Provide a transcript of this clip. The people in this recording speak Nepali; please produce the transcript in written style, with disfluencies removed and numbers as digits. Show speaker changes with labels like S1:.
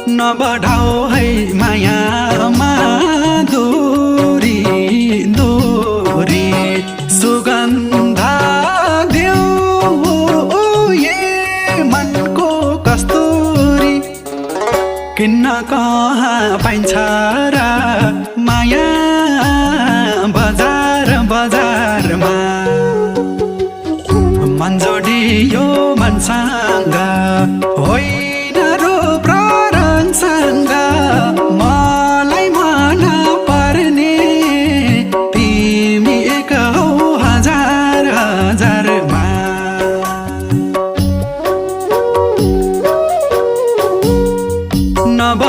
S1: नबढाऊ है मायामा दूरी दूरी सुगन्धा देऊ ये मनको कस्तुरी किन्न कहाँ पाइन्छ र माया बजार बजारमा मन जोडियो मनसँग होइन रूप र रङसँग मलाई मन पर्ने तिमी एक हौ हजार हजारमा नब